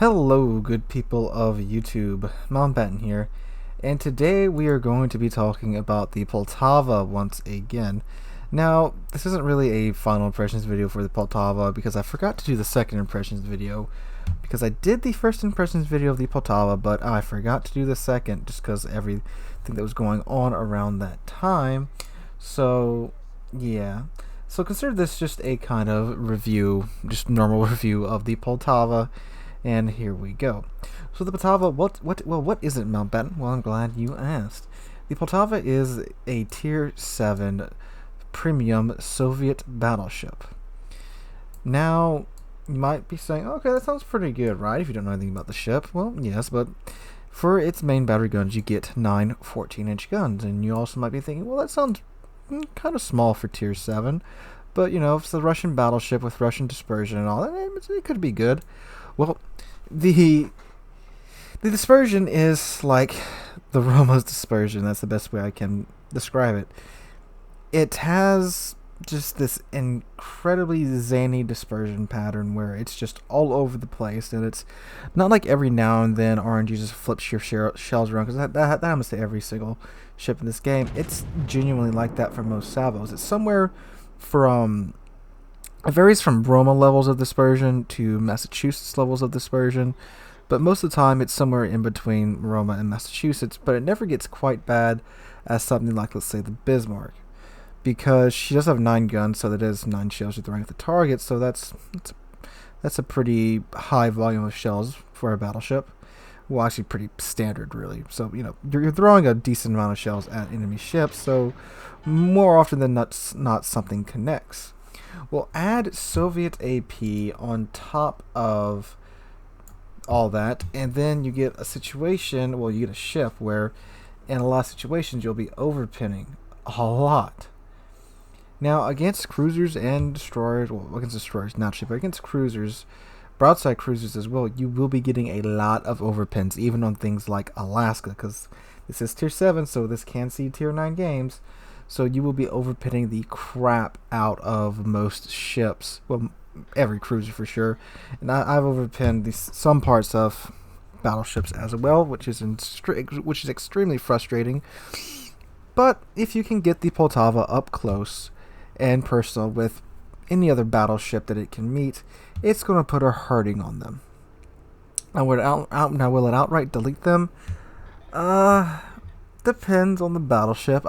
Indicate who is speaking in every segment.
Speaker 1: Hello, good people of YouTube. Mountbatten here, and today we are going to be talking about the Poltava once again. Now, this isn't really a final impressions video for the Poltava because I forgot to do the second impressions video because I did the first impressions video of the Poltava, but I forgot to do the second just because everything that was going on around that time. So, yeah. So consider this just a kind of review, just normal review of the Poltava. And here we go. So the Poltava, what is it, Mountbatten? Well, I'm glad you asked. The Poltava is a Tier 7 premium Soviet battleship. Now, you might be saying, okay, that sounds pretty good, right? If you don't know anything about the ship. Well, yes, but for its main battery guns, you get 9 14-inch guns. And you also might be thinking, well, that sounds kind of small for Tier 7. But, you know, if it's a Russian battleship with Russian dispersion and all that, it could be good. Well, the dispersion is like the Roma's dispersion. That's the best way I can describe it. It has just this incredibly zany dispersion pattern where it's just all over the place, and it's not like every now and then RNG just flips your shells around, because that happens to every single ship in this game. It's genuinely like that for most salvos. It's somewhere from... It varies from Roma levels of dispersion to Massachusetts levels of dispersion, but most of the time it's somewhere in between Roma and Massachusetts, but it never gets quite bad as something like, let's say, the Bismarck, because she does have 9 guns, so that is 9 shells you're throwing at the target, so that's a pretty high volume of shells for a battleship. Well, actually pretty standard, really. So, you know, you're throwing a decent amount of shells at enemy ships, so more often than not something connects. We'll add Soviet AP on top of all that, and then you get a situation, well, you get a ship where in a lot of situations you'll be overpinning a lot. Now, against cruisers and destroyers, well, against destroyers naturally, but against cruisers, broadside cruisers as well, you will be getting a lot of overpins, even on things like Alaska, because this is Tier 7, so this can see Tier 9 games. So you will be overpinning the crap out of most ships. Well, every cruiser for sure. And I've overpinned some parts of battleships as well, which is extremely frustrating. But if you can get the Poltava up close and personal with any other battleship that it can meet, it's going to put a hurting on them. Now, will it outright delete them? Depends on the battleship.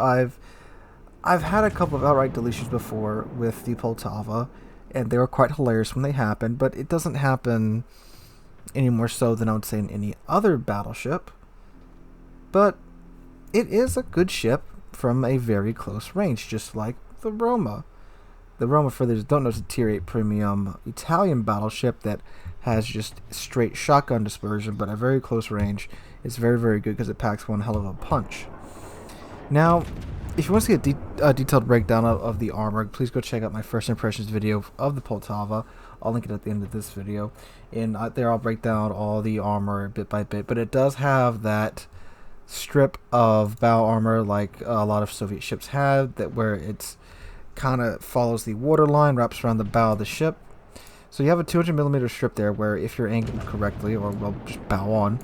Speaker 1: I've had a couple of outright deletions before with the Poltava, and they were quite hilarious when they happened, but it doesn't happen any more so than I would say in any other battleship. But it is a good ship from a very close range, just like the Roma. The Roma, for those who don't know, is a Tier 8 premium Italian battleship that has just straight shotgun dispersion, but at very close range. It's very, very good because it packs one hell of a punch. Now, if you want to see a detailed breakdown of the armor, please go check out my first impressions video of the Poltava. I'll link it at the end of this video. And there I'll break down all the armor bit by bit. But it does have that strip of bow armor like a lot of Soviet ships had, that where it's kind of follows the waterline, wraps around the bow of the ship. So you have a 200mm strip there where if you're angled correctly, or well, just bow on,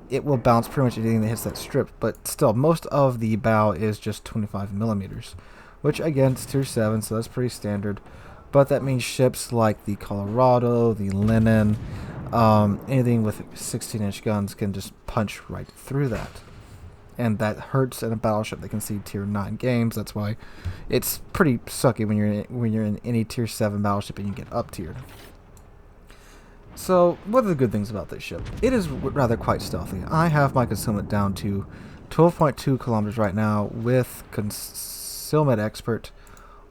Speaker 1: it will bounce pretty much anything that hits that strip. But still, most of the bow is just 25mm, which again is Tier 7, so that's pretty standard. But that means ships like the Colorado, the Lenin, anything with 16-inch guns can just punch right through that. And that hurts in a battleship that can see Tier 9 games. That's why it's pretty sucky when you're in any Tier 7 battleship and you get up tiered. So, what are the good things about this ship? It is rather quite stealthy. I have my concealment down to 12.2 kilometers right now with concealment expert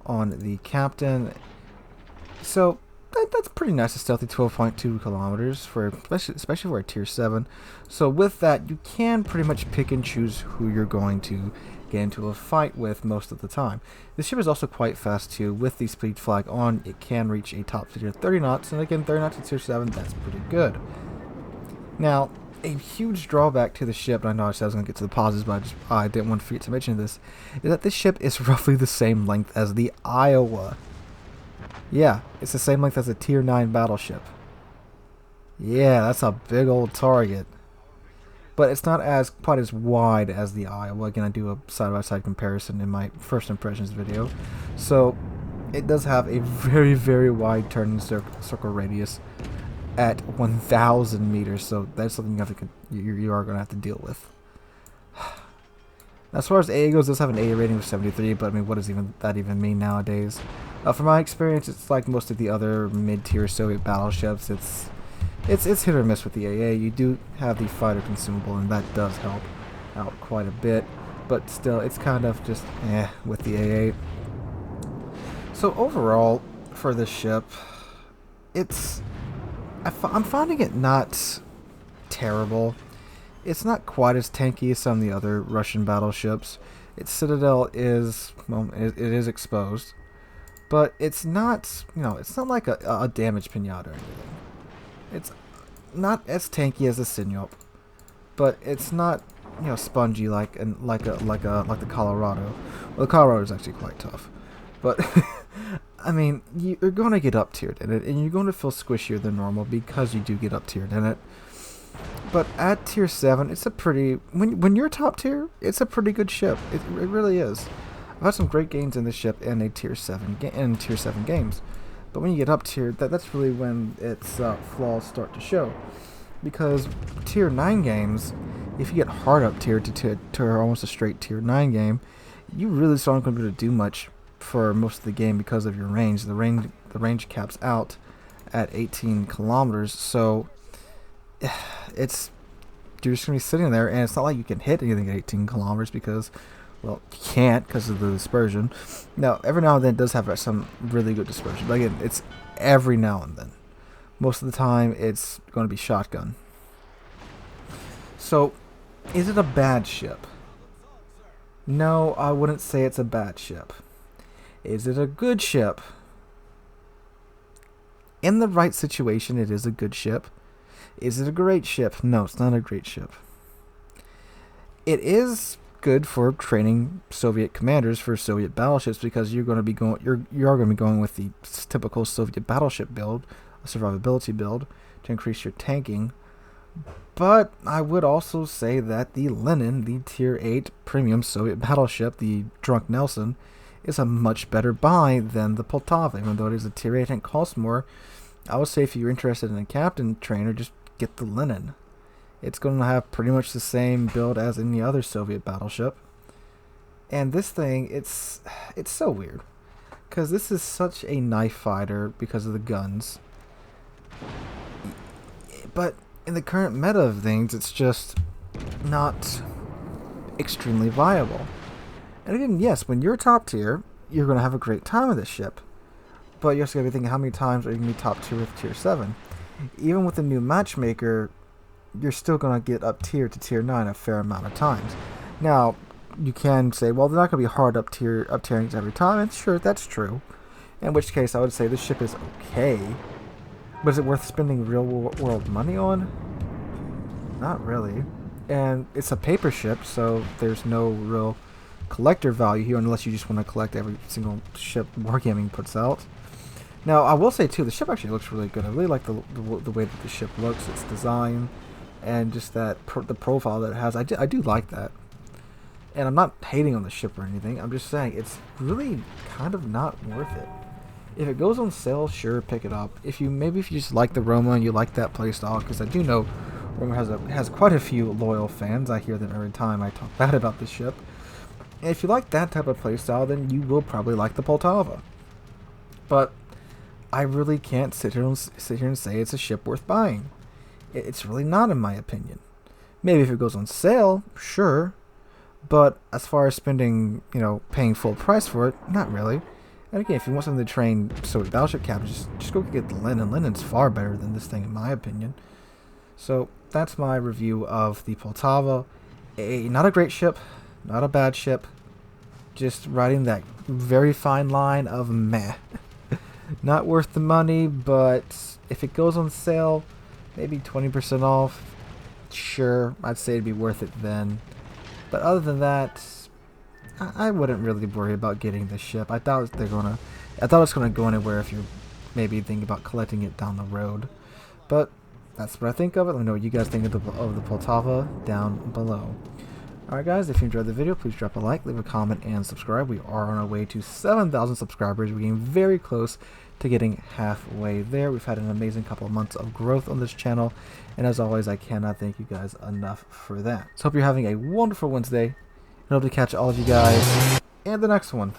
Speaker 1: on the captain. So, that's pretty nice, a stealthy 12.2 kilometers, for especially for a Tier 7. So with that, you can pretty much pick and choose who you're going to get into a fight with most of the time. This ship is also quite fast too. With the speed flag on, it can reach a top speed of 30 knots, and again, 30 knots at Tier 7, that's pretty good. Now, a huge drawback to the ship, and I know I said I was going to get to the pauses, but I didn't want to forget to mention this, is that this ship is roughly the same length as the Iowa. Yeah, it's the same length as a Tier 9 battleship. Yeah, that's a big old target. But it's not as quite as wide as the eye. Well, again, I do a side-by-side comparison in my first impressions video. So it does have a very, very wide turning circle radius at 1,000 meters. So that's something you are going to have to deal with. As far as AA goes, it does have an AA rating of 73, but I mean, what does that even mean nowadays? From my experience, it's like most of the other mid-tier Soviet battleships. It's hit or miss with the AA. You do have the fighter consumable, and that does help out quite a bit. But still, it's kind of just with the AA. So overall, for this ship, I'm finding it not terrible. It's not quite as tanky as some of the other Russian battleships. Its citadel is, well, it is exposed, but it's not, it's not like a damaged pinata or anything. It's not as tanky as the Sinyop, but it's not, spongy like the Colorado. Well, the Colorado is actually quite tough, but I mean, you're going to get up tiered in it, and you're going to feel squishier than normal because you do get up tiered in it. But at tier 7, it's a pretty, when you're top tier, it's a pretty good ship. It really is. I've had some great gains in this ship in a tier 7 games. But when you get up tier, that's really when its flaws start to show. Because tier 9 games, if you get hard up tier to almost a straight tier 9 game, you really aren't going to be able to do much for most of the game because of your range. The range caps out at 18 kilometers, so you're just going to be sitting there, and it's not like you can hit anything at 18 kilometers because, well, you can't because of the dispersion. Now, every now and then it does have some really good dispersion, but again, it's every now and then. Most of the time, it's going to be shotgun. So, is it a bad ship? No, I wouldn't say it's a bad ship. Is it a good ship? In the right situation, it is a good ship. Is it a great ship? No, it's not a great ship. It is good for training Soviet commanders for Soviet battleships because you are going to be going with the typical Soviet battleship build, a survivability build, to increase your tanking. But I would also say that the Lenin, the tier 8 premium Soviet battleship, the Drunk Nelson, is a much better buy than the Poltava. Even though it is a tier 8 and costs more, I would say if you're interested in a captain trainer, just get the Lenin. It's going to have pretty much the same build as any other Soviet battleship. And this thing, it's so weird. Because this is such a knife fighter because of the guns. But in the current meta of things, it's just not extremely viable. And again, yes, when you're top tier, you're going to have a great time with this ship. But you also got to be thinking, how many times are you going to be top tier with tier 7? Even with the new matchmaker, you're still going to get up tier to tier 9 a fair amount of times. Now, you can say, well, they're not going to be hard up tierings every time. And sure, that's true. In which case, I would say this ship is okay. But is it worth spending real world money on? Not really. And it's a paper ship, so there's no real collector value here unless you just want to collect every single ship Wargaming puts out. Now, I will say, too, the ship actually looks really good. I really like the way that the ship looks, its design, and just that the profile that it has. I do like that. And I'm not hating on the ship or anything. I'm just saying it's really kind of not worth it. If it goes on sale, sure, pick it up. If you just like the Roma and you like that playstyle, because I do know Roma has quite a few loyal fans. I hear them every time I talk bad about the ship. And if you like that type of playstyle, then you will probably like the Poltava. But I really can't sit here and say it's a ship worth buying. It's really not, in my opinion. Maybe if it goes on sale, sure. But as far as spending, paying full price for it, not really. And again, if you want something to train Soviet battleship captains, just go get the Lenin. Lenin's far better than this thing, in my opinion. So that's my review of the Poltava. Not a great ship, not a bad ship. Just riding that very fine line of meh. Not worth the money, but if it goes on sale, maybe 20% off, sure, I'd say it'd be worth it then. But other than that, I wouldn't really worry about getting this ship. I thought it's gonna go anywhere if you're maybe thinking about collecting it down the road. But that's what I think of it. Let me know what you guys think of the Poltava down below. Alright guys, if you enjoyed the video, please drop a like, leave a comment, and subscribe. We are on our way to 7,000 subscribers. We're getting very close to getting halfway there. We've had an amazing couple of months of growth on this channel, and as always, I cannot thank you guys enough for that. So hope you're having a wonderful Wednesday, and hope to catch all of you guys in the next one.